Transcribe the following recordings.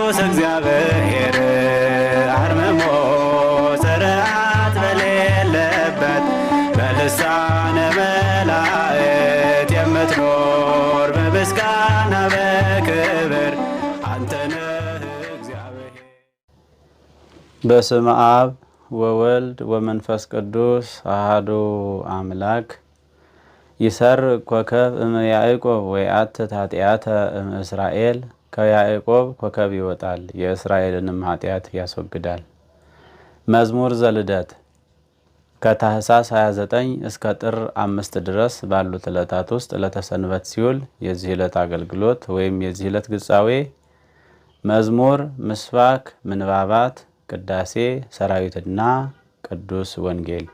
ቅዱስ እግዚአብሔር አርምሞ ጽርዓት በሌለበት በልሳነ መላእክት የምትኖር በምስጋና በክብር አንተ ነህ እግዚአብሔር። በስመ አብ ወወልድ ወመንፈስ ቅዱስ አሐዱ አምላክ። ይሰርቅ ኮከብ እምያዕቆብ ወይአትት ኃጢአተ እምእስራኤል። ከያዕቆብ ኮከብ ይወጣል የእስራኤልንም ኃጢአት ያስወግዳል። መዝሙር ዘልደት ከታኅሳስ 29 እስከ ጥር 5 ድረስ ባሉት ዕለታት ውስጥ ዕለተ ሰንበት ሲውል የዚህ ዕለት አገልግሎት ወይም የዚህ ዕለት ግጻዌ መዝሙር፣ ምስባክ፣ ምንባባት፣ ቅዳሴ፣ ሰራዊትና ቅዱስ ወንጌል።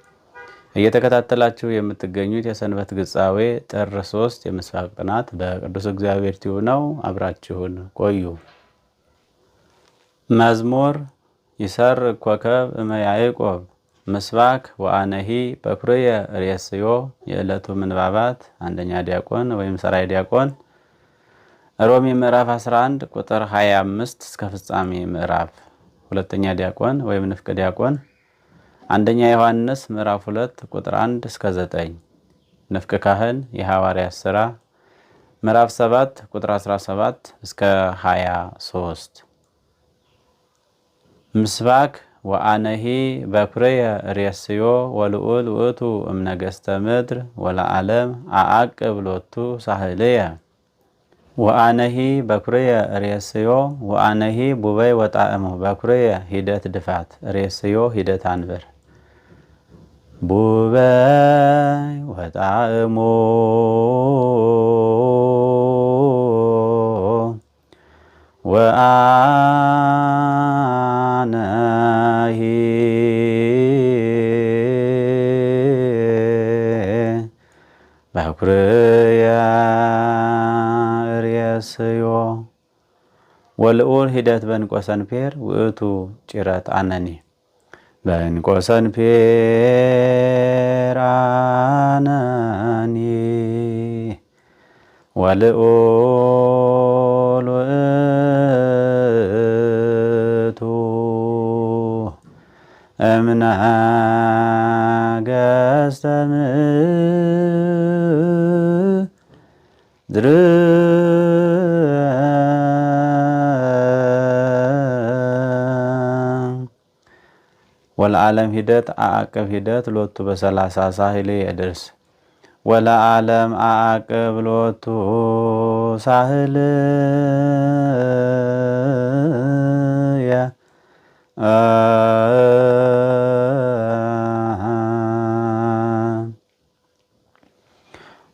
እየተከታተላችሁ የምትገኙት የሰንበት ግጻዌ ጥር 3 የምስባክ ጥናት በቅዱስ እግዚአብሔር ቲዩብ ነው። አብራችሁን ቆዩ። መዝሙር ይሰርቅ ኮከብ እመያዕቆብ። ምስባክ ወአነሂ በኩርየ ርእስዮ። የዕለቱ ምንባባት አንደኛ ዲያቆን ወይም ሰራይ ዲያቆን ሮሜ ምዕራፍ 11 ቁጥር 25 እስከ ፍጻሜ ምዕራፍ። ሁለተኛ ዲያቆን ወይም ንፍቅ ዲያቆን አንደኛ ዮሐንስ ምዕራፍ 2 ቁጥር 1 እስከ 9። ንፍቅ ካህን የሐዋርያት ሥራ ምዕራፍ 7 ቁጥር 17 እስከ 23። ምስባክ ወአነሂ በኩርየ ርእስዮ ወልዑል ውእቱ እምነገሥተ ምድር ወለዓለም አዐቅብ ሎቱ ሳህልየ። ወአነሂ በኩርየ ርእስዮ ወአነሂ ቡበይ ወጣዕሙ። በኩርየ ሂደት ድፋት፣ ርእስዮ ሂደት አንበር። ቡበይ ወጣዕሙ ወአነሂ በኩርየ ርእስዮ ወልዑል ሂደት በእንቆ ሰንፔር ውእቱ ጭረት አነኒ። በእንቆ ሰንፔር አነኒ ወልዑል ውእቱ እምነገሥተ ምድር ወለዓለም ሂደት አዐቅብ ሂደት ሎቱ በ30 ሳህል የድርስ። ወለዓለም አዐቅብ ሎቱ ሳህል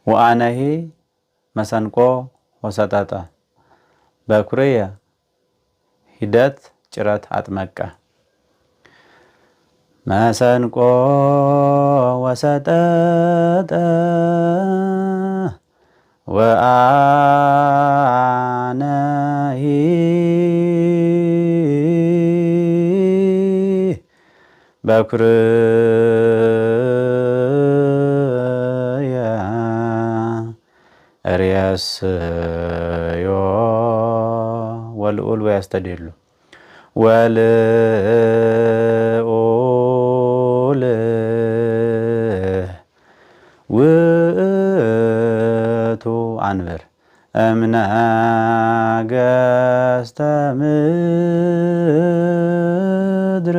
ወአነሂ መሰንቆ ወሰጠጠ። በኩርየ ሂደት ጭረት አጥመቀ። መሰንቆ ወሰጠጠ ወአነሂ በኩርየ ርእስዮ ወልዑል ወያስተድሉ ወልዑል ውእቱ አንብር እምነገሥተ ምድር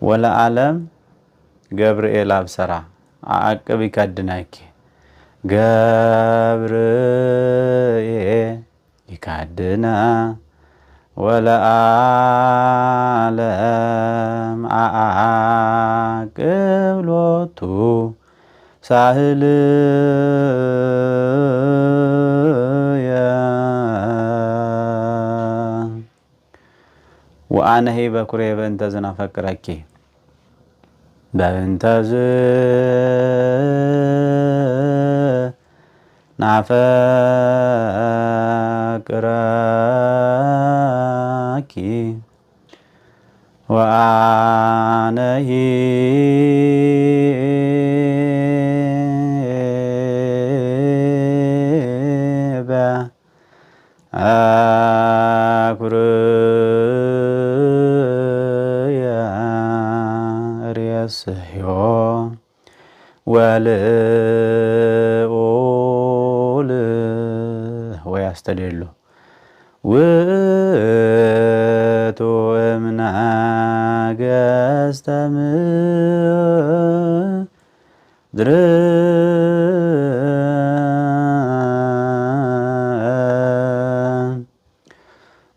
ወለዓለም ገብርኤል አብሰራ አዐቅብ ይከድነኪ። ገብርኤል ይከድነ ወለዓለም አዐቅብ ሎቱ ሳህልየ። ወአነሂ በኩርየ በእንተ ዝናፈቅረኪ። በእንተ ዝናፈቅረኪ ወአነሂ ርእስዮ ወልዑል ወያስተደሎ ውእቱ እምነገሥተ ምድር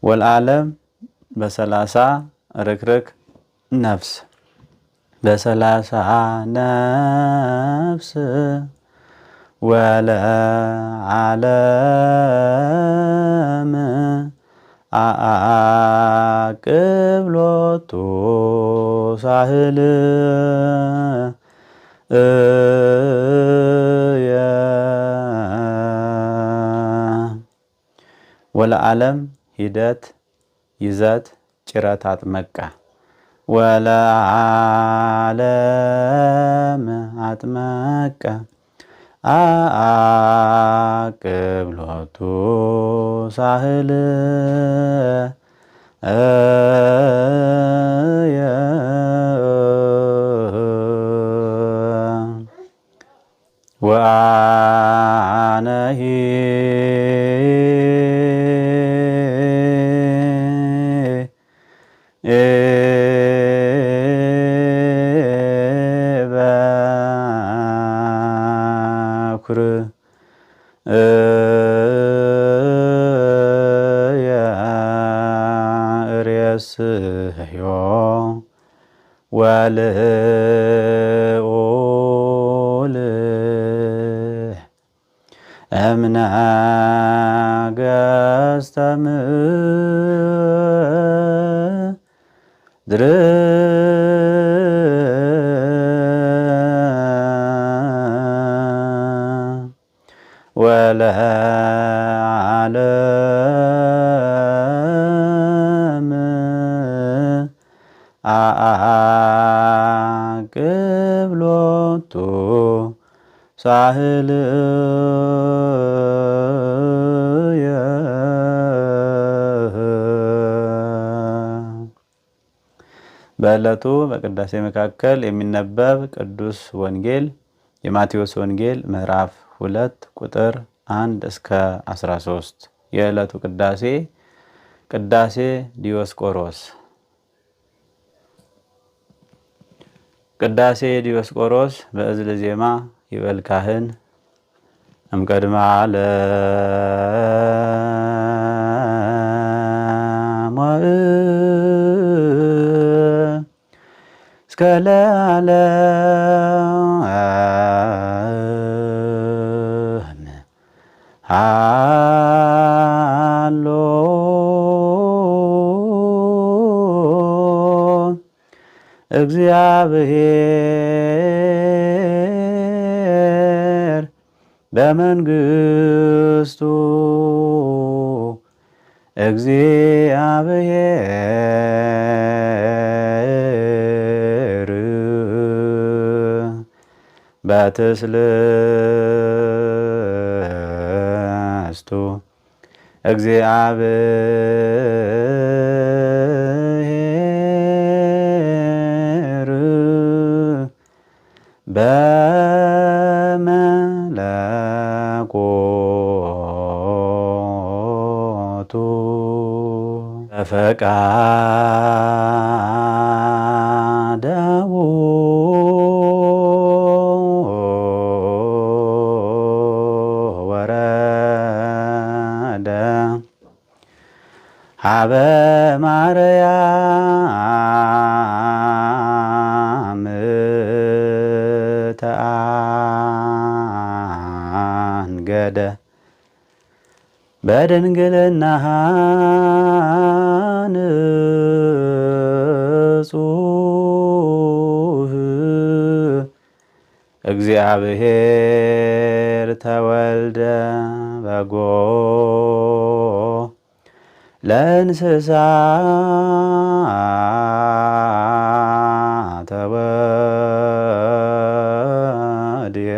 ወልዓለም በሰላሳ ርክርክ ነፍስ በሰላሳ ነፍስ ወለዓለም አቅብሎቱ ሳህል ወለዓለም ሂደት ይዘት ጭረት አጥመቃ ወለዓለም አጥመቃ አቅብሎቱ ሳህል ወአነሂ በኩር ርእስዮ ወልዑል እምነገሥተ ምድር ወለዓለም አቅብሎቱ ሳህል በዕለቱ በቅዳሴ መካከል የሚነበብ ቅዱስ ወንጌል የማቴዎስ ወንጌል ምዕራፍ 2 ቁጥር 1 እስከ 13። የዕለቱ ቅዳሴ ቅዳሴ ዲዮስቆሮስ። ቅዳሴ ዲዮስቆሮስ በእዝል ዜማ ይበል ካህን እምቀድመ ዓለም እስከ ለዓለም ሃሎ እግዚአብሔር በመንግሥቱ እግዚአብሔር በትስልስቱ እግዚአብሔር በመለኮቱ በፈቃደው ወረደ ሀበ ማርያም ተአንገደ በድንግልና ንጹሕ እግዚአብሔር ተወልደ በጎ ለእንስሳ ተወድየ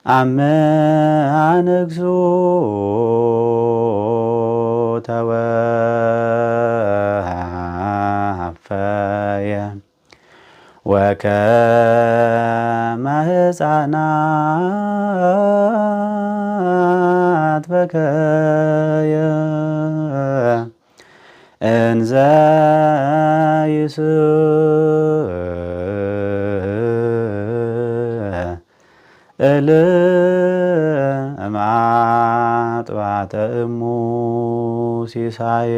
አመአንግሡ ተወፈየ ወከመ ሕፃናት በከየ እንዘ ይስእል እምአጥባተ እሙ ሲሳየ።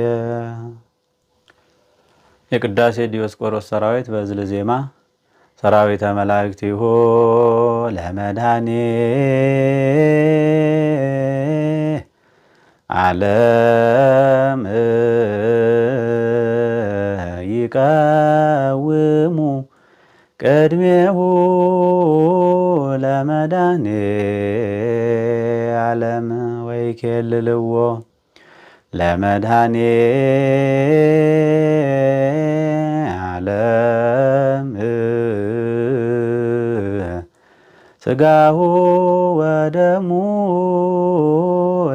የቅዳሴ ዲዮስቆሮስ ሰራዊት በዕዝለ ዜማ ሰራዊተ መላእክቲሁ ለመድኃኔ ዓለም ይቀውሙ ቅድሜሁ ለመድኃኔ ዓለም ወይኬልልዎ ለመድኃኔ ዓለም ሥጋሁ ወደሙ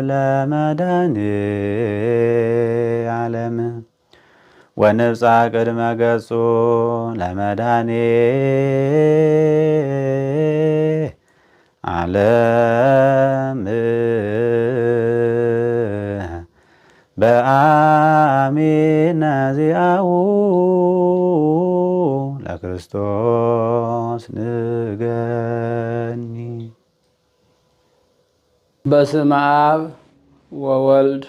ለመድኃኔ ዓለም ወንብፃ ቅድመ ገጹ ለመድኃኔ ዓለም በአሚነ ዚአሁ ለክርስቶስ ንገኒ። በስመ አብ ወወልድ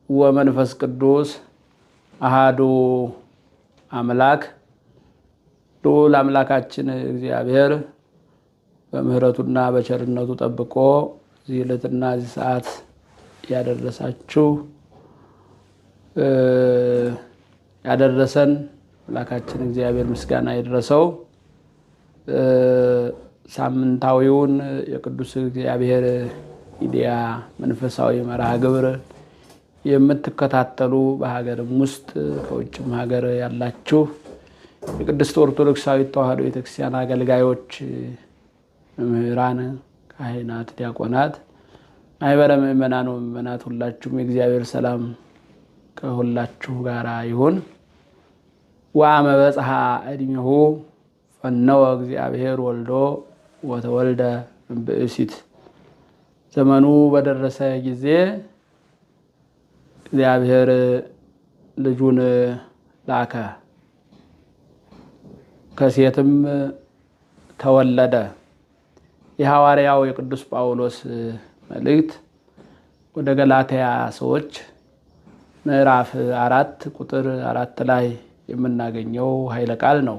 ወመንፈስ ቅዱስ አሃዱ አምላክ። ልዑል አምላካችን እግዚአብሔር በምህረቱና በቸርነቱ ጠብቆ እዚህ ዕለትና እዚህ ሰዓት ያደረሳችሁ ያደረሰን አምላካችን እግዚአብሔር ምስጋና ይድረሰው። ሳምንታዊውን የቅዱስ እግዚአብሔር ሚዲያ መንፈሳዊ መርሃ ግብር የምትከታተሉ በሀገርም ውስጥ ከውጭም ሀገር ያላችሁ የቅድስት ኦርቶዶክሳዊት ተዋሕዶ ቤተክርስቲያን አገልጋዮች፣ መምህራን፣ ካህናት፣ ዲያቆናት፣ ማኅበረ ምእመናን ወምእመናት ሁላችሁም የእግዚአብሔር ሰላም ከሁላችሁ ጋር ይሁን። ወአመ በጽሐ ዕድሜሁ ፈነወ እግዚአብሔር ወልዶ ወተወልደ እምብእሲት። ዘመኑ በደረሰ ጊዜ እግዚአብሔር ልጁን ላከ፣ ከሴትም ተወለደ። የሐዋርያው የቅዱስ ጳውሎስ መልእክት ወደ ገላትያ ሰዎች ምዕራፍ 4 ቁጥር 4 ላይ የምናገኘው ኃይለ ቃል ነው።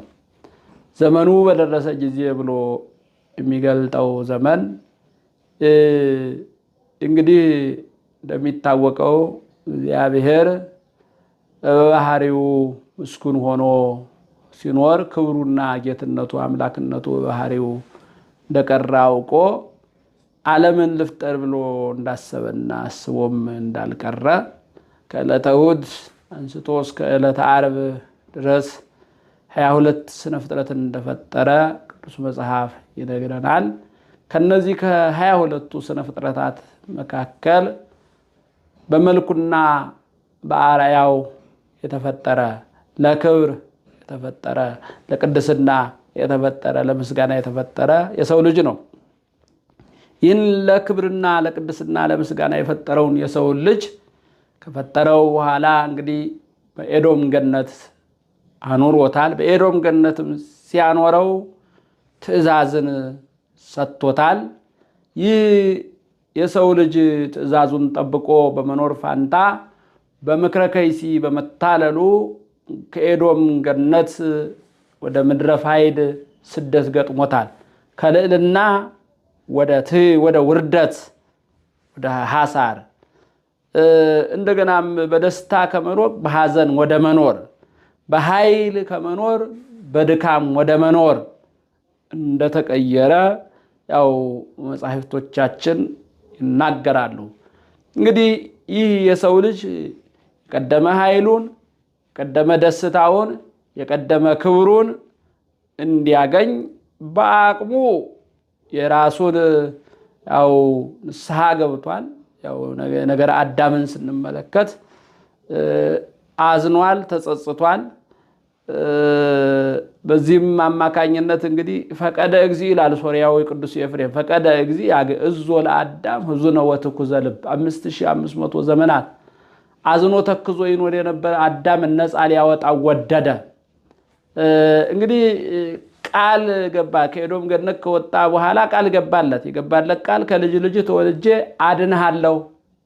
ዘመኑ በደረሰ ጊዜ ብሎ የሚገልጠው ዘመን እንግዲህ እንደሚታወቀው እግዚአብሔር በባህሪው ምስጉን ሆኖ ሲኖር ክብሩና ጌትነቱ አምላክነቱ በባህሪው እንደቀረ አውቆ ዓለምን ልፍጠር ብሎ እንዳሰበና አስቦም እንዳልቀረ ከዕለተ እሑድ አንስቶ እስከ ዕለተ ዓርብ ድረስ 22 ስነ ፍጥረትን እንደፈጠረ ቅዱስ መጽሐፍ ይነግረናል። ከነዚህ ከ22ቱ ስነ ፍጥረታት መካከል በመልኩና በአርአያው የተፈጠረ፣ ለክብር የተፈጠረ፣ ለቅድስና የተፈጠረ፣ ለምስጋና የተፈጠረ የሰው ልጅ ነው። ይህን ለክብርና ለቅድስና ለምስጋና የፈጠረውን የሰው ልጅ ከፈጠረው በኋላ እንግዲህ በኤዶም ገነት አኖሮታል። በኤዶም ገነትም ሲያኖረው ትእዛዝን ሰጥቶታል። ይህ የሰው ልጅ ትእዛዙን ጠብቆ በመኖር ፋንታ በምክረ ከይሲ በመታለሉ ከኤዶም ገነት ወደ ምድረ ፋይድ ስደት ገጥሞታል። ከልዕልና ወደ ውርደት፣ ወደ ሐሳር፣ እንደገናም በደስታ ከመኖር በሐዘን ወደ መኖር፣ በኃይል ከመኖር በድካም ወደ መኖር እንደተቀየረ ያው መጻሕፍቶቻችን ይናገራሉ። እንግዲህ ይህ የሰው ልጅ የቀደመ ኃይሉን፣ የቀደመ ደስታውን፣ የቀደመ ክብሩን እንዲያገኝ በአቅሙ የራሱን ያው ንስሐ ገብቷል። ያው ነገር አዳምን ስንመለከት አዝኗል፣ ተጸጽቷል። በዚህም አማካኝነት እንግዲህ ፈቀደ እግዚእ ይላል ሶርያዊ ቅዱስ ኤፍሬም። ፈቀደ እግዚእ ያግዕዞ ለአዳም ሕዙነ ወትኩዘ ልብ 5500 ዘመናት አዝኖ ተክዞ ይኖር የነበረ አዳም ነፃ ሊያወጣው ወደደ። እንግዲህ ቃል ገባ። ከኤዶም ገነት ከወጣ በኋላ ቃል ገባለት። የገባለት ቃል ከልጅ ልጅ ተወልጄ አድንሃለሁ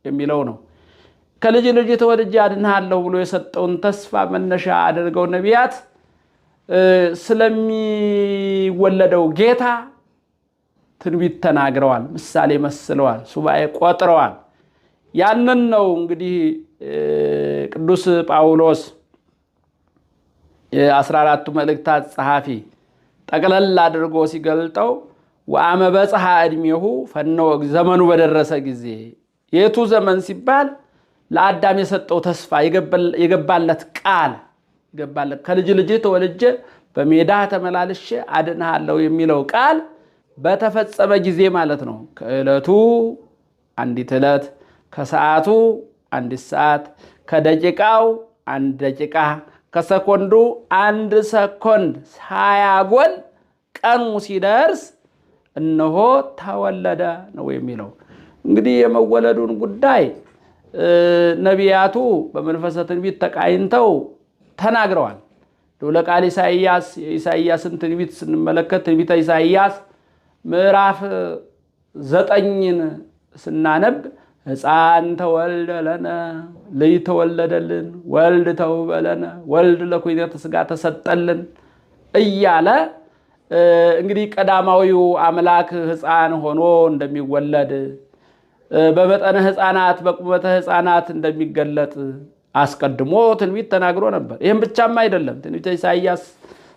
የሚለው ነው። ከልጅ ልጅ ተወልጄ አድንሃለሁ ብሎ የሰጠውን ተስፋ መነሻ አድርገው ነቢያት ስለሚወለደው ጌታ ትንቢት ተናግረዋል፣ ምሳሌ መስለዋል፣ ሱባኤ ቆጥረዋል። ያንን ነው እንግዲህ ቅዱስ ጳውሎስ የ14ቱ መልእክታት ጸሐፊ ጠቅለል አድርጎ ሲገልጠው ወአመ በጽሐ ዕድሜሁ ፈነወ ዘመኑ በደረሰ ጊዜ። የቱ ዘመን ሲባል ለአዳም የሰጠው ተስፋ የገባለት ቃል ገባለት። ከልጅ ልጅ ተወልጄ በሜዳ ተመላልሼ አድንሃለሁ የሚለው ቃል በተፈጸመ ጊዜ ማለት ነው። ከዕለቱ አንዲት ዕለት፣ ከሰዓቱ አንዲት ሰዓት፣ ከደቂቃው አንድ ደቂቃ፣ ከሰኮንዱ አንድ ሰኮንድ ሳያጎል ቀኑ ሲደርስ እነሆ ተወለደ ነው የሚለው። እንግዲህ የመወለዱን ጉዳይ ነቢያቱ በመንፈሰ ትንቢት ተቃኝተው ተናግረዋል። ለቃል ኢሳይያስ የኢሳይያስን ትንቢት ስንመለከት ትንቢተ ኢሳይያስ ምዕራፍ 9ን ስናነብ ሕፃን ተወልደ ለነ ልጅ ተወለደልን፣ ወልድ ተውበ ለነ ወልድ ለኩነተ ሥጋ ተሰጠልን እያለ እንግዲህ ቀዳማዊው አምላክ ሕፃን ሆኖ እንደሚወለድ በመጠነ ሕፃናት በቁመተ ሕፃናት እንደሚገለጥ አስቀድሞ ትንቢት ተናግሮ ነበር። ይህም ብቻም አይደለም። ትንቢተ ኢሳይያስ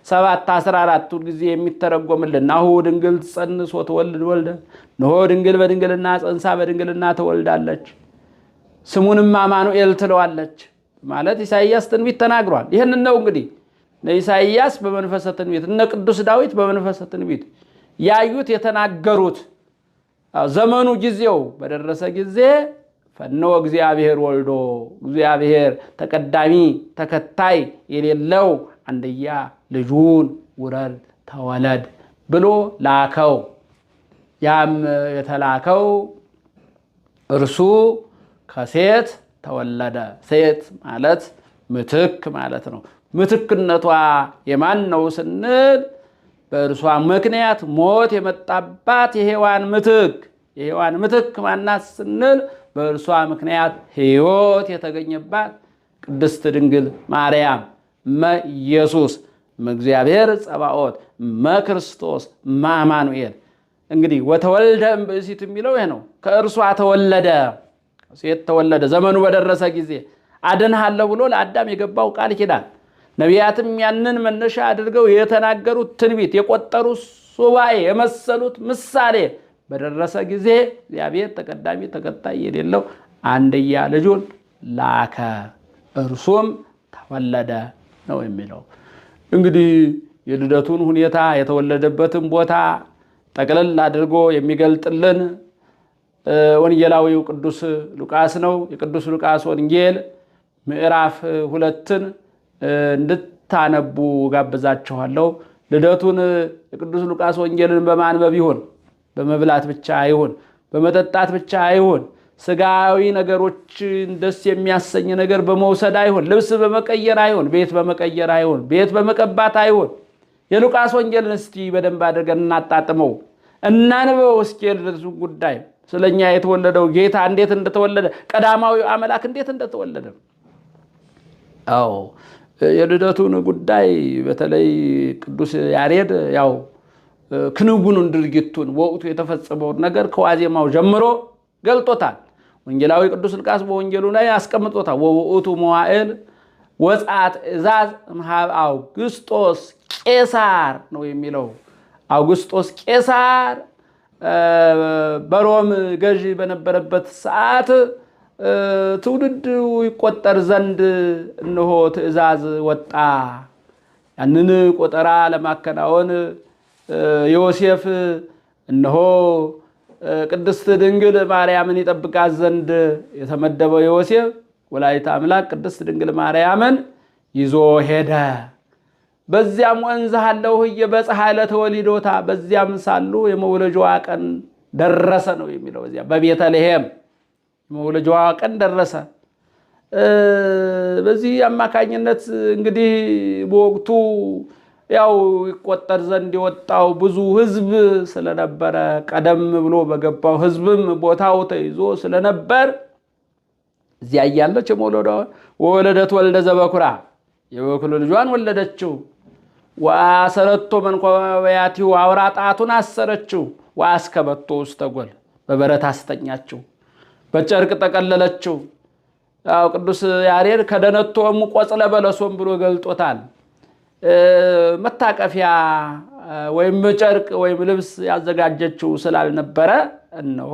7:14 ጊዜ የሚተረጎምልን ናሁ ድንግል ትጸንስ ወትወልድ ወልደ፣ እነሆ ድንግል በድንግልና ጸንሳ በድንግልና ትወልዳለች፣ ስሙንም አማኑኤል ትለዋለች ማለት ኢሳይያስ ትንቢት ተናግሯል። ይህንን ነው እንግዲህ ኢሳይያስ በመንፈሰ ትንቢት እነ ቅዱስ ዳዊት በመንፈሰ ትንቢት ያዩት የተናገሩት። ዘመኑ ጊዜው በደረሰ ጊዜ ፈነወ እግዚአብሔር ወልዶ እግዚአብሔር ተቀዳሚ ተከታይ የሌለው አንድያ ልጁን ውረድ ተወለድ ብሎ ላከው። ያም የተላከው እርሱ ከሴት ተወለደ። ሴት ማለት ምትክ ማለት ነው። ምትክነቷ የማን ነው ስንል በእርሷ ምክንያት ሞት የመጣባት የሔዋን ምትክ ማናት ስንል በእርሷ ምክንያት ሕይወት የተገኘባት ቅድስት ድንግል ማርያም ኢየሱስ እግዚአብሔር ጸባኦት ክርስቶስ አማኑኤል። እንግዲህ ወተወልደ እምብእሲት የሚለው ይሄ ነው። ከእርሷ ተወለደ፣ ሴት ተወለደ። ዘመኑ በደረሰ ጊዜ አድንሃለሁ ብሎ ለአዳም የገባው ቃል ኪዳን ነቢያትም ያንን መነሻ አድርገው የተናገሩት ትንቢት የቆጠሩት ሱባኤ የመሰሉት ምሳሌ በደረሰ ጊዜ እግዚአብሔር ተቀዳሚ ተከታይ የሌለው አንድያ ልጁን ላከ፣ እርሱም ተወለደ ነው የሚለው። እንግዲህ የልደቱን ሁኔታ የተወለደበትን ቦታ ጠቅለል አድርጎ የሚገልጥልን ወንጌላዊው ቅዱስ ሉቃስ ነው። የቅዱስ ሉቃስ ወንጌል ምዕራፍ 2ን እንድታነቡ ጋብዛችኋለሁ። ልደቱን የቅዱስ ሉቃስ ወንጌልን በማንበብ ይሁን፣ በመብላት ብቻ አይሁን፣ በመጠጣት ብቻ አይሁን፣ ስጋዊ ነገሮችን ደስ የሚያሰኝ ነገር በመውሰድ አይሁን፣ ልብስ በመቀየር አይሁን፣ ቤት በመቀየር አይሁን፣ ቤት በመቀባት አይሁን። የሉቃስ ወንጌልን እስቲ በደንብ አድርገን እናጣጥመው፣ እናንበው። እስኪ የልደቱ ጉዳይ ስለኛ የተወለደው ጌታ እንዴት እንደተወለደ፣ ቀዳማዊ አምላክ እንዴት እንደተወለደ። አዎ የልደቱን ጉዳይ በተለይ ቅዱስ ያሬድ ያው ክንውኑን ድርጊቱን ወቅቱ የተፈጸመውን ነገር ከዋዜማው ጀምሮ ገልጦታል። ወንጌላዊ ቅዱስ ሉቃስ በወንጌሉ ላይ አስቀምጦታል። ወውእቱ መዋዕል ወጻት ትእዛዝ እምኀበ አውግስጦስ ቄሳር ነው የሚለው። አውግስጦስ ቄሳር በሮም ገዢ በነበረበት ሰዓት ትውልድ ይቆጠር ዘንድ እነሆ ትእዛዝ ወጣ። ያንን ቆጠራ ለማከናወን ዮሴፍ እነሆ ቅድስት ድንግል ማርያምን ይጠብቃት ዘንድ የተመደበው ዮሴፍ ወላዲተ አምላክ ቅድስት ድንግል ማርያምን ይዞ ሄደ። በዚያም ወንዝ አለው የበፀሐይ ለተወሊዶታ በዚያም ሳሉ የመውለጃዋ ቀን ደረሰ ነው የሚለው። በዚያ በቤተልሔም የመውለጃዋ ቀን ደረሰ። በዚህ አማካኝነት እንግዲህ በወቅቱ ያው ይቆጠር ዘንድ የወጣው ብዙ ሕዝብ ስለነበረ ቀደም ብሎ በገባው ሕዝብም ቦታው ተይዞ ስለነበር እዚያ ያለች ወለደት ወልደ ዘበኩራ የበኩር ልጇን ወለደችው። ወአሰረቶ መንኮባያቲው አውራ ጣቱን አሰረችው። ወአስከበቶ ውስተ ጎል በበረት አስተኛችው፣ በጨርቅ ጠቀለለችው። ያው ቅዱስ ያሬድ ከደነቶም ቆጽለ በለሶም ብሎ ገልጦታል። መታቀፊያ ወይም ጨርቅ ወይም ልብስ ያዘጋጀችው ስላልነበረ እነሆ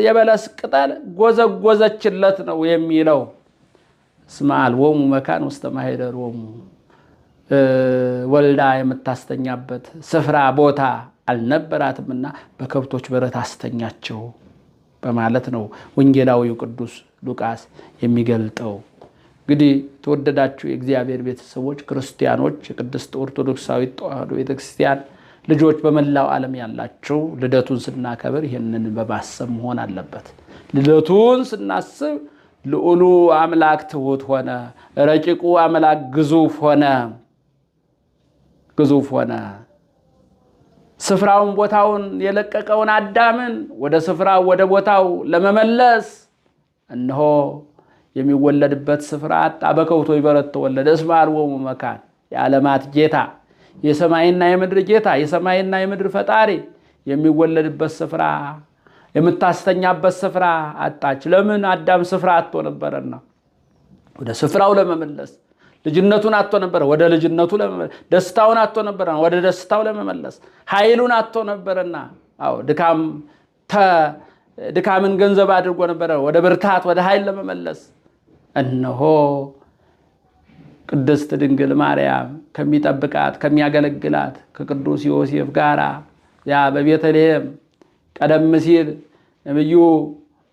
የበለስ ቅጠል ጎዘጎዘችለት ነው የሚለው። እስመ አልቦሙ መካን ውስተ ማኅደሮሙ ወልዳ የምታስተኛበት ስፍራ ቦታ አልነበራትምና በከብቶች በረት አስተኛቸው በማለት ነው ወንጌላዊው ቅዱስ ሉቃስ የሚገልጠው። እንግዲህ ተወደዳችሁ የእግዚአብሔር ቤተሰቦች ክርስቲያኖች፣ የቅድስት ኦርቶዶክሳዊት ተዋሕዶ ቤተክርስቲያን ልጆች በመላው ዓለም ያላችሁ ልደቱን ስናከብር ይህንን በማሰብ መሆን አለበት። ልደቱን ስናስብ ልዑሉ አምላክ ትሑት ሆነ፣ ረቂቁ አምላክ ግዙፍ ሆነ። ስፍራውን ቦታውን የለቀቀውን አዳምን ወደ ስፍራው ወደ ቦታው ለመመለስ እነሆ የሚወለድበት ስፍራ አጣ። በከብቶች በረት ተወለደ። እስመ አልቦሙ መካን የዓለማት ጌታ የሰማይና የምድር ጌታ የሰማይና የምድር ፈጣሪ የሚወለድበት ስፍራ የምታስተኛበት ስፍራ አጣች። ለምን? አዳም ስፍራ አጥቶ ነበርና ወደ ስፍራው ለመመለስ፣ ልጅነቱን አጥቶ ነበር ወደ ልጅነቱ ለመመለስ፣ ደስታውን አጥቶ ነበርና ወደ ደስታው ለመመለስ፣ ኃይሉን አጥቶ ነበርና አዎ ድካምን ገንዘብ አድርጎ ነበር ወደ ብርታት ወደ ኃይል ለመመለስ እነሆ ቅድስት ድንግል ማርያም ከሚጠብቃት ከሚያገለግላት ከቅዱስ ዮሴፍ ጋራ ያ በቤተልሔም ቀደም ሲል ነብዩ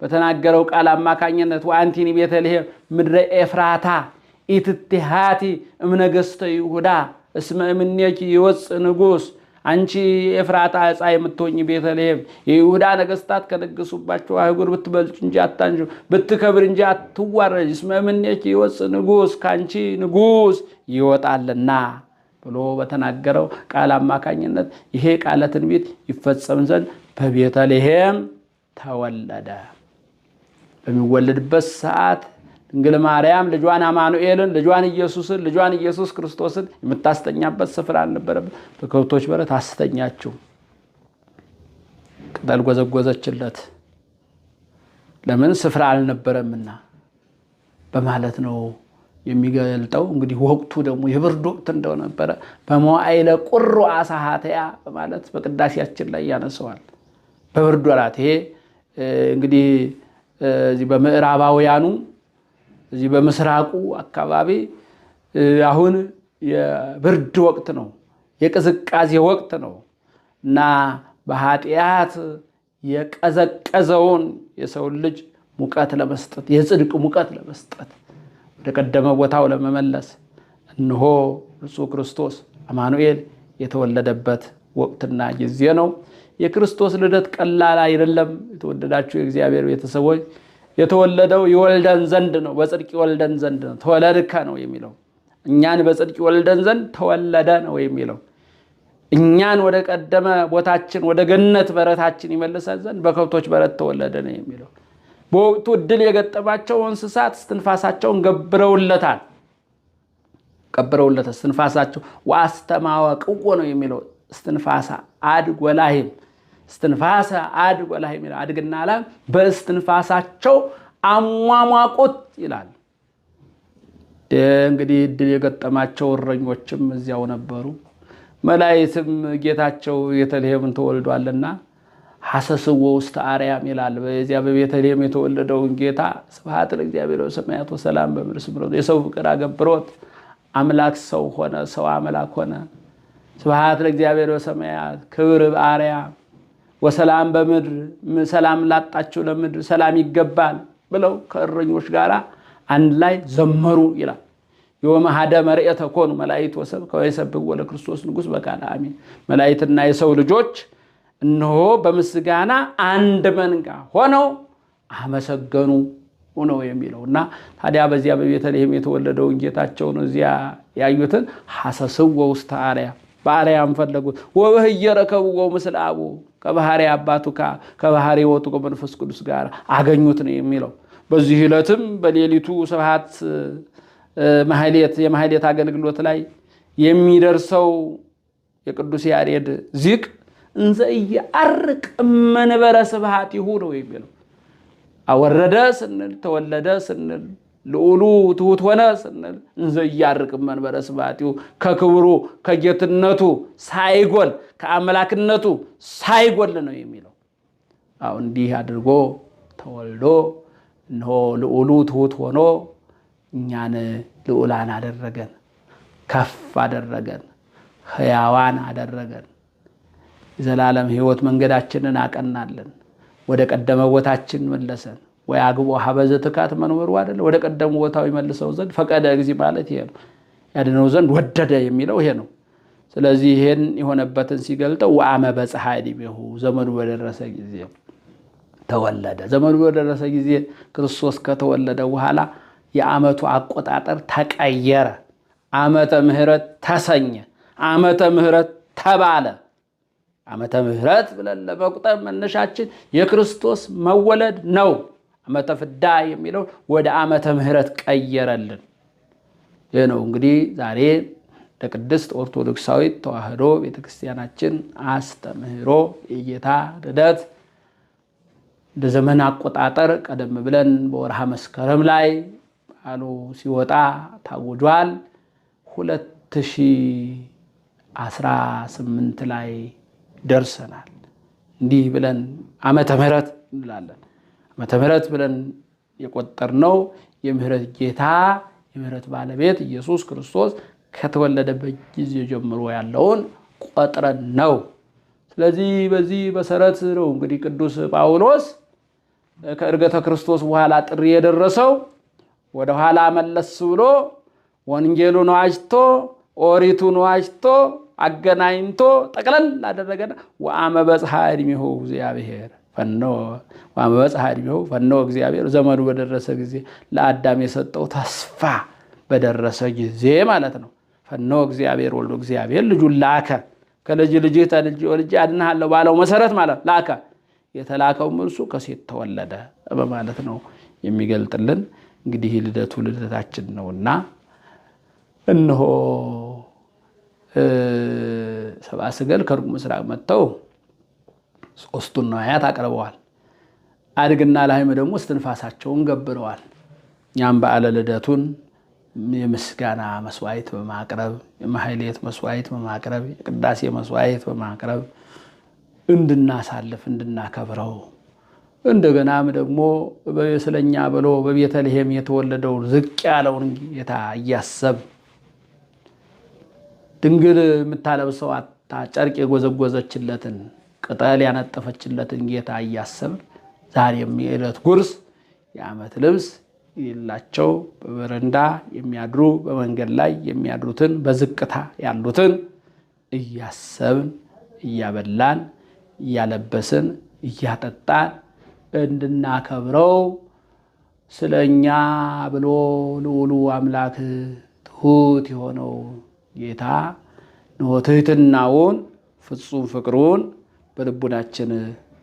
በተናገረው ቃል አማካኝነት ወአንቲኒ ቤተልሔም ምድረ ኤፍራታ ኢትትሃቲ እምነገሥተ ይሁዳ እስመ እምኔኪ ይወፅእ ንጉሥ፣ አንቺ ኤፍራታ ዕፃ የምትሆኝ ቤተልሔም የይሁዳ ነገሥታት ከነገሱባቸው አህጉር ብትበልጭ እንጂ አታንሹ፣ ብትከብር እንጂ አትዋረጅ። እስመ እምኔኪ ይወፅእ ንጉሥ፣ ካንቺ ንጉሥ ይወጣልና ብሎ በተናገረው ቃል አማካኝነት ይሄ ቃለ ትንቢት ይፈጸም ዘንድ በቤተልሔም ተወለደ። በሚወለድበት ሰዓት ድንግል ማርያም ልጇን አማኑኤልን ልጇን ኢየሱስን ልጇን ኢየሱስ ክርስቶስን የምታስተኛበት ስፍራ አልነበረም። በከብቶች በረት አስተኛችው፣ ቅጠል ጎዘጎዘችለት። ለምን? ስፍራ አልነበረምና በማለት ነው የሚገልጠው። እንግዲህ ወቅቱ ደግሞ የብርድ ወቅት እንደነበረ በመዋዕለ ቁሩ አሳሃተያ በማለት በቅዳሴያችን ላይ ያነሰዋል። በብርድ ወራት ይሄ እንግዲህ እዚህ በምዕራባውያኑ እዚህ በምስራቁ አካባቢ አሁን የብርድ ወቅት ነው፣ የቅዝቃዜ ወቅት ነው እና በኃጢአት የቀዘቀዘውን የሰው ልጅ ሙቀት ለመስጠት የጽድቅ ሙቀት ለመስጠት ወደ ቀደመ ቦታው ለመመለስ እነሆ እርሱ ክርስቶስ አማኑኤል የተወለደበት ወቅትና ጊዜ ነው። የክርስቶስ ልደት ቀላል አይደለም። የተወደዳችሁ የእግዚአብሔር ቤተሰቦች የተወለደው ይወልደን ዘንድ ነው፣ በጽድቅ ይወልደን ዘንድ ነው። ተወለድከ ነው የሚለው። እኛን በጽድቅ ይወልደን ዘንድ ተወለደ ነው የሚለው። እኛን ወደ ቀደመ ቦታችን ወደ ገነት በረታችን ይመልሰን ዘንድ በከብቶች በረት ተወለደ ነው የሚለው። በወቅቱ እድል የገጠማቸው እንስሳት እስትንፋሳቸውን ገብረውለታል። እስትንፋሳቸው ወአስተማወቅዎ ነው የሚለው። እስትንፋሳ አድግ ወላሂም እስትንፋሳ አድግ ወላሂም ይላል። አድግና ላም በእስትንፋሳቸው አሟሟቁት ይላል። እንግዲህ እድል የገጠማቸው እረኞችም እዚያው ነበሩ። መላእክትም ጌታቸው ቤተልሔምን ተወልዷልና ሐሰስዎ ውስተ አርያም ይላል። በዚያ በቤተልሔም የተወለደውን ጌታ ስብሐት ለእግዚአብሔር ወሰማያት ወሰላም በምድር ስምረቱ፣ የሰው ፍቅር አገብሮት አምላክ ሰው ሆነ፣ ሰው አምላክ ሆነ። ስብሐት ለእግዚአብሔር ወሰማያት ክብር በአርያም ወሰላም በምድር፣ ሰላም ላጣቸው ለምድር ሰላም ይገባል ብለው ከእረኞች ጋር አንድ ላይ ዘመሩ ይላል። የወመሃደ መርኤተ ኮኑ መላእክት ወሰብ ከወይሰብህ ለክርስቶስ ንጉሥ በቃል አሜን። መላእክትና የሰው ልጆች እነሆ በምስጋና አንድ መንጋ ሆነው አመሰገኑ ነው የሚለውና ታዲያ በዚያ በቤተልሔም የተወለደውን ጌታቸውን እዚያ ያዩትን ሐሰስዎ ውስተ አርያም በአርያም ፈለጉት ወበህየ ረከብዎ ምስለ አቡ ከባህሪ አባቱ ከባህሪ ወጡ ከመንፈስ ቅዱስ ጋር አገኙት ነው የሚለው። በዚህ ዕለትም በሌሊቱ ስብሐት ማህሌት የማህሌት አገልግሎት ላይ የሚደርሰው የቅዱስ ያሬድ ዚቅ እንዘ ይአርቅ መንበረ ስብሐቲሁ ነው የሚለው። አወረደ ስንል ተወለደ ስንል ልዑሉ ትሑት ሆነ ስንል እንዘ ይአርቅ መንበረ ስብሐቲሁ ከክብሩ ከጌትነቱ ሳይጎል ከአምላክነቱ ሳይጎል ነው የሚለው። አሁን እንዲህ አድርጎ ተወልዶ እነሆ ልዑሉ ትሑት ሆኖ እኛን ልዑላን አደረገን፣ ከፍ አደረገን፣ ሕያዋን አደረገን። የዘላለም ሕይወት መንገዳችንን አቀናለን፣ ወደ ቀደመ ቦታችን መለሰን። ወይ አግቦ ሀበዘ ትካት መንበሩ አይደለ ወደ ቀደሙ ቦታው ይመልሰው ዘንድ ፈቀደ እግዚእ ማለት ይሄ ነው። ያድነው ዘንድ ወደደ የሚለው ይሄ ነው። ስለዚህ ይሄን የሆነበትን ሲገልጠው ወአመ በጽሐ ዕድሜሁ ዘመኑ በደረሰ ጊዜ ተወለደ። ዘመኑ በደረሰ ጊዜ ክርስቶስ ከተወለደ በኋላ የዓመቱ አቆጣጠር ተቀየረ። ዓመተ ምሕረት ተሰኘ፣ ዓመተ ምሕረት ተባለ። ዓመተ ምሕረት ብለን ለመቁጠር መነሻችን የክርስቶስ መወለድ ነው። ዓመተ ፍዳ የሚለው ወደ ዓመተ ምሕረት ቀየረልን። ይህ ነው እንግዲህ ዛሬ ለቅድስት ኦርቶዶክሳዊት ተዋሕዶ ቤተክርስቲያናችን አስተምህሮ የጌታ ልደት እንደ ዘመን አቆጣጠር ቀደም ብለን በወርሃ መስከረም ላይ ቃሉ ሲወጣ ታውጇል። 2018 ላይ ደርሰናል። እንዲህ ብለን ዓመተ ምሕረት እንላለን። ዓመተ ምሕረት ብለን የቆጠርነው የምህረት ጌታ የምህረት ባለቤት ኢየሱስ ክርስቶስ ከተወለደበት ጊዜ ጀምሮ ያለውን ቆጥረን ነው። ስለዚህ በዚህ መሰረት ነው እንግዲህ ቅዱስ ጳውሎስ ከዕርገተ ክርስቶስ በኋላ ጥሪ የደረሰው ወደ ኋላ መለስ ብሎ ወንጌሉን ዋጅቶ ኦሪቱን ዋጅቶ አገናኝቶ ጠቅለል አደረገና ወአመ በጽሐ ዕድሜሁ እግዚአብሔር ወአመ በጽሐ ዕድሜሁ ፈነወ እግዚአብሔር ዘመኑ በደረሰ ጊዜ ለአዳም የሰጠው ተስፋ በደረሰ ጊዜ ማለት ነው። ፈነወ እግዚአብሔር ወልዶ እግዚአብሔር ልጁን ላከ። ከልጅ ልጅ ተልጅ ወልጅ አድንሃለሁ ባለው መሰረት ማለት ላከ። የተላከው እርሱ ከሴት ተወለደ በማለት ነው የሚገልጥልን። እንግዲህ ልደቱ ልደታችን ነውና እነሆ ሰብአ ሰገል ከሩቅ ምስራቅ መጥተው ሦስቱን ነዋያት አቅርበዋል። አድግና ላህም ደግሞ እስትንፋሳቸውን ገብረዋል። እኛም በዓለ ልደቱን የምስጋና መስዋዕት በማቅረብ የማህሌት መስዋዕት በማቅረብ የቅዳሴ መስዋዕት በማቅረብ እንድናሳልፍ እንድናከብረው እንደገናም ደግሞ ስለኛ ብሎ በቤተልሔም የተወለደውን ዝቅ ያለውን ጌታ እያሰብ ድንግል የምታለብሰው አጣ ጨርቅ የጎዘጎዘችለትን ቅጠል ያነጠፈችለትን ጌታ እያሰብ ዛሬም የዕለት ጉርስ የዓመት ልብስ የሌላቸው በበረንዳ የሚያድሩ በመንገድ ላይ የሚያድሩትን በዝቅታ ያሉትን እያሰብን እያበላን እያለበስን እያጠጣን እንድናከብረው ስለኛ ብሎ ልዑሉ አምላክ ትሑት የሆነው ጌታ ትሕትናውን ፍጹም ፍቅሩን በልቡናችን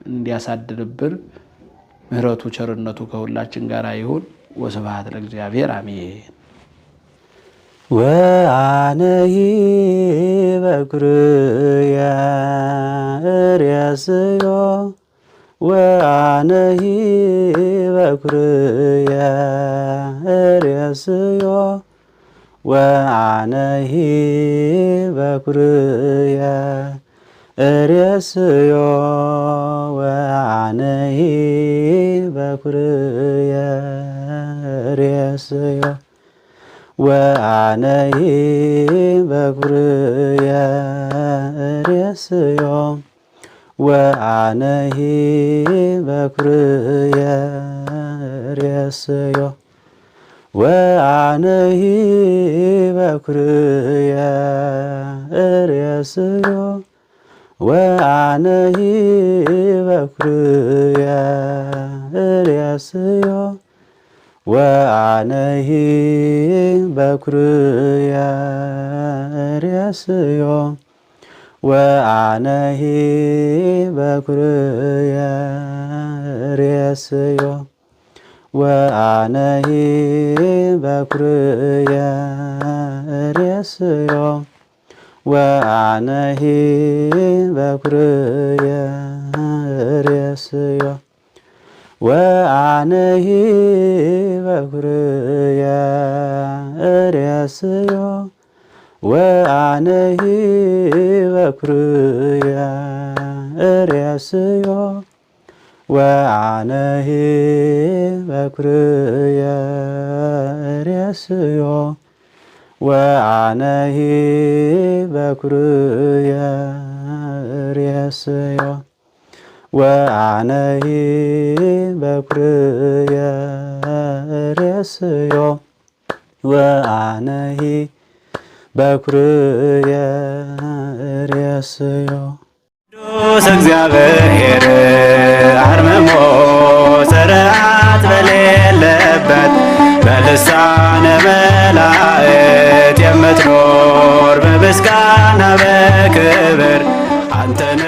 እንዲያሳድርብን ምሕረቱ ቸርነቱ ከሁላችን ጋር ይሁን። ወስብሐት ለእግዚአብሔር አሜን። ወአነሂ በኩርየ ርእስዮ ወአነሂ በኩርየ ርእስዮ ወአነሂ በኩርየ ርእስዮ ወአነሂ በኩርየ ርእስዮ ወአነሂ በኩርየ ርእስዮ ወአነሂ በኩርየ ርእስዮ ወአነሂ በኩርየ ርእስዮ ወአነሂ በኩርየ ርእስዮ ወአነሂ በኩርየ ርእስዮ ወአነሂ በኩርየ ርእስዮ ወአነሂ በኩርየ ርእስዮ ወአነሂ በኩርየ ርእስዮ ወአነሂ በኩርየ ርእስዮ ወአነሂ በኩርየ ርእስዮ ወአነሂ በኩርየ ርእስዮ ወአነሂ በኩርየ ርእስዮ ወአነሂ በኩርየ ርእስዮ ወአነሂ በኩርየ ርእስዮ ቅዱስ እግዚአብሔር አርምሞ ጽርዓት በሌለበት በልሳነ መላእክት የምትኖር በምስጋና በክብር አንተነ